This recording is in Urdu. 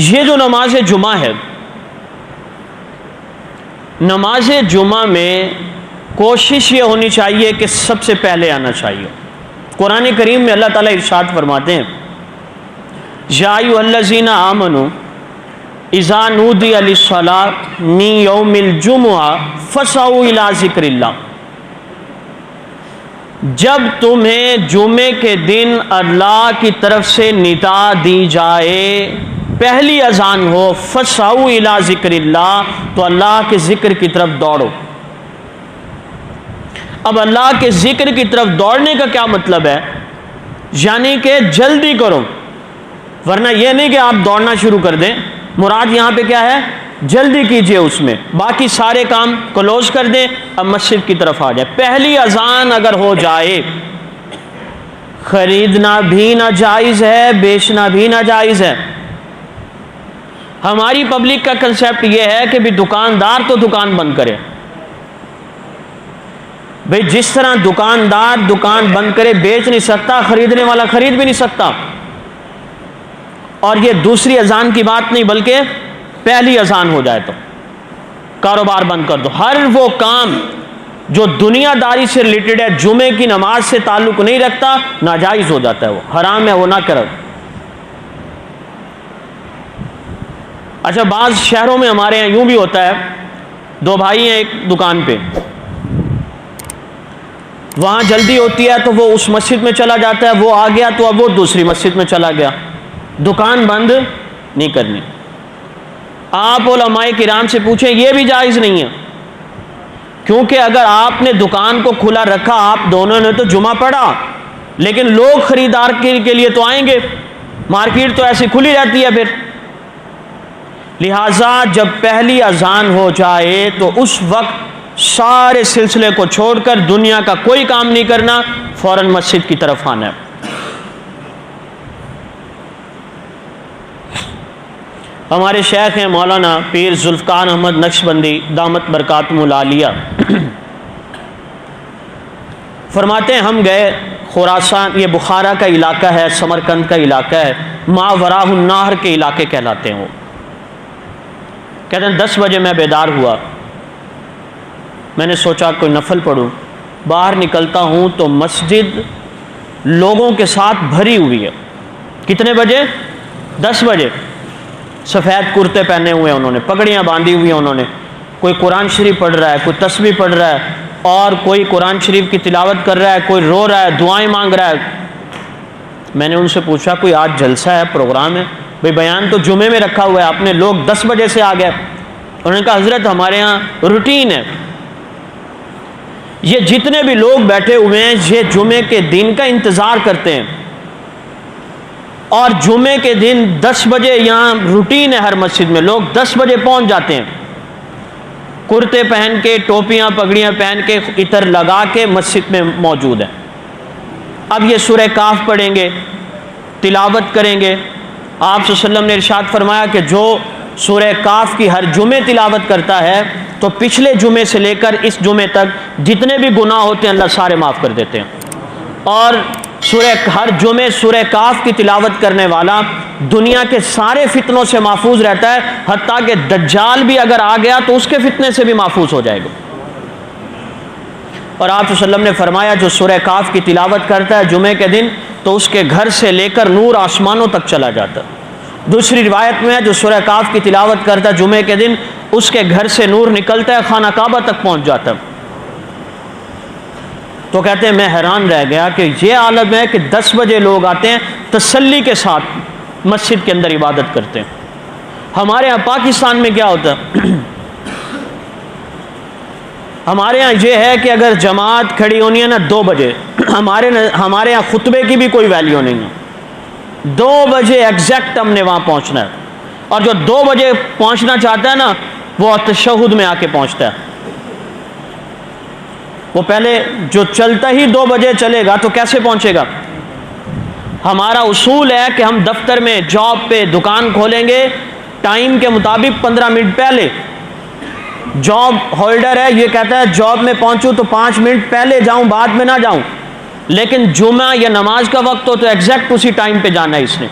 یہ جو نماز جمعہ ہے، نماز جمعہ میں کوشش یہ ہونی چاہیے کہ سب سے پہلے آنا چاہیے۔ قرآن کریم میں اللہ تعالیٰ ارشاد فرماتے ہیں یا ایھا الذین آمنوا اذا نودی للصلاۃ من یوم الجمعہ فاسعوا الی ذکر اللہ، جب تمہیں جمعے کے دن اللہ کی طرف سے ندا دی جائے، پہلی اذان ہو، فاسعوا الی ذکر اللہ، تو اللہ کے ذکر کی طرف دوڑو۔ اب اللہ کے ذکر کی طرف دوڑنے کا کیا مطلب ہے؟ یعنی کہ جلدی کرو، ورنہ یہ نہیں کہ آپ دوڑنا شروع کر دیں، مراد یہاں پہ کیا ہے؟ جلدی کیجئے، اس میں باقی سارے کام کلوز کر دیں، اب مسجد کی طرف آ جائے۔ پہلی اذان اگر ہو جائے، خریدنا بھی ناجائز ہے، بیچنا بھی ناجائز ہے۔ ہماری پبلک کا کنسیپٹ یہ ہے کہ بھی دکاندار تو دکان بند کرے، بھئی جس طرح دکاندار دکان بند کرے بیچ نہیں سکتا، خریدنے والا خرید بھی نہیں سکتا۔ اور یہ دوسری اذان کی بات نہیں، بلکہ پہلی اذان ہو جائے تو کاروبار بند کر دو۔ ہر وہ کام جو دنیا داری سے ریلیٹڈ ہے، جمعے کی نماز سے تعلق نہیں رکھتا، ناجائز ہو جاتا ہے، وہ حرام ہے، وہ نہ کرو۔ اچھا، بعض شہروں میں ہمارے یہاں یوں بھی ہوتا ہے، دو بھائی ہیں ایک دکان پہ، وہاں جلدی ہوتی ہے تو وہ اس مسجد میں چلا جاتا ہے، وہ آ گیا تو اب وہ دوسری مسجد میں چلا گیا، دکان بند نہیں کرنی۔ آپ علماء کرام سے پوچھیں، یہ بھی جائز نہیں ہے، کیونکہ اگر آپ نے دکان کو کھلا رکھا، آپ دونوں نے تو جمعہ پڑھا، لیکن لوگ خریدار کے لیے تو آئیں گے، مارکیٹ تو ایسی کھلی رہتی ہے پھر۔ لہٰذا جب پہلی اذان ہو جائے تو اس وقت سارے سلسلے کو چھوڑ کر دنیا کا کوئی کام نہیں کرنا، فوراً مسجد کی طرف آنا ہے۔ ہمارے شیخ ہیں مولانا پیر ذوالفقار احمد نقشبندی دامت برکاتہم العالیہ، فرماتے ہیں ہم گئے خراسان، یہ بخارا کا علاقہ ہے، سمرقند کا علاقہ ہے، ماوراء النہر کے علاقے کہلاتے ہیں وہ۔ کہتے ہیں 10 بجے میں بیدار ہوا، میں نے سوچا کوئی نفل پڑھوں، باہر نکلتا ہوں تو مسجد لوگوں کے ساتھ بھری ہوئی ہے۔ کتنے بجے؟ 10 بجے۔ سفید کرتے پہنے ہوئے انہوں نے، پگڑیاں باندھی ہوئی ہیں انہوں نے، کوئی قرآن شریف پڑھ رہا ہے، کوئی تسبیح پڑھ رہا ہے، اور کوئی قرآن شریف کی تلاوت کر رہا ہے، کوئی رو رہا ہے، دعائیں مانگ رہا ہے۔ میں نے ان سے پوچھا کوئی آج جلسہ ہے، پروگرام ہے؟ بھئی بیان تو جمعے میں رکھا ہوا ہے، آپ نے لوگ 10 بجے سے آ گئے۔ انہوں نے کہا حضرت ہمارے یہاں روٹین ہے، یہ جتنے بھی لوگ بیٹھے ہوئے ہیں یہ جمعے کے دن کا انتظار کرتے ہیں، اور جمعے کے دن 10 بجے یہاں روٹین ہے، ہر مسجد میں لوگ 10 بجے پہنچ جاتے ہیں، کرتے پہن کے، ٹوپیاں پگڑیاں پہن کے، عطر لگا کے مسجد میں موجود ہیں۔ اب یہ سورہ کاف پڑھیں گے، تلاوت کریں گے۔ آپ صلی اللہ علیہ وسلم نے ارشاد فرمایا کہ جو سورہ کاف کی ہر جمعے تلاوت کرتا ہے تو پچھلے جمعے سے لے کر اس جمعے تک جتنے بھی گناہ ہوتے ہیں اللہ سارے معاف کر دیتے ہیں۔ اور ہر جمعے سورہ کاف کی تلاوت کرنے والا دنیا کے سارے فتنوں سے محفوظ رہتا ہے، حتیٰ کہ دجال بھی اگر آ گیا تو اس کے فتنے سے بھی محفوظ ہو جائے گا۔ اور آپ صلی اللہ علیہ وسلم نے فرمایا جو سورہ کاف کی تلاوت کرتا ہے جمعے کے دن تو اس کے گھر سے لے کر نور آسمانوں تک چلا جاتا ہے۔ دوسری روایت میں ہے جو سورہ کاف کی تلاوت کرتا ہے جمعے کے دن اس کے گھر سے نور نکلتا ہے، خانہ کعبہ تک پہنچ جاتا ہے۔ تو کہتے ہیں میں حیران رہ گیا کہ یہ عالم ہے کہ 10 بجے لوگ آتے ہیں، تسلی کے ساتھ مسجد کے اندر عبادت کرتے ہیں۔ ہمارے ہاں پاکستان میں کیا ہوتا ہے؟ ہمارے ہاں یہ ہے کہ اگر جماعت کھڑی ہونی ہے نا 2 بجے، ہمارے ہاں خطبے کی بھی کوئی ویلیو نہیں ہے، 2 بجے ایگزیکٹ ہم نے وہاں پہنچنا ہے، اور جو 2 بجے پہنچنا چاہتا ہے نا وہ تشہد میں آ کے پہنچتا ہے۔ وہ پہلے جو چلتا ہی 2 بجے چلے گا تو کیسے پہنچے گا؟ ہمارا اصول ہے کہ ہم دفتر میں، جاب پہ، دکان کھولیں گے ٹائم کے مطابق 15 منٹ پہلے۔ جاب ہولڈر ہے یہ کہتا ہے جاب میں پہنچوں تو 5 منٹ پہلے جاؤں، بعد میں نہ جاؤں، لیکن جمعہ یا نماز کا وقت ہو تو ایگزیکٹ اسی ٹائم پہ جانا ہے اس نے۔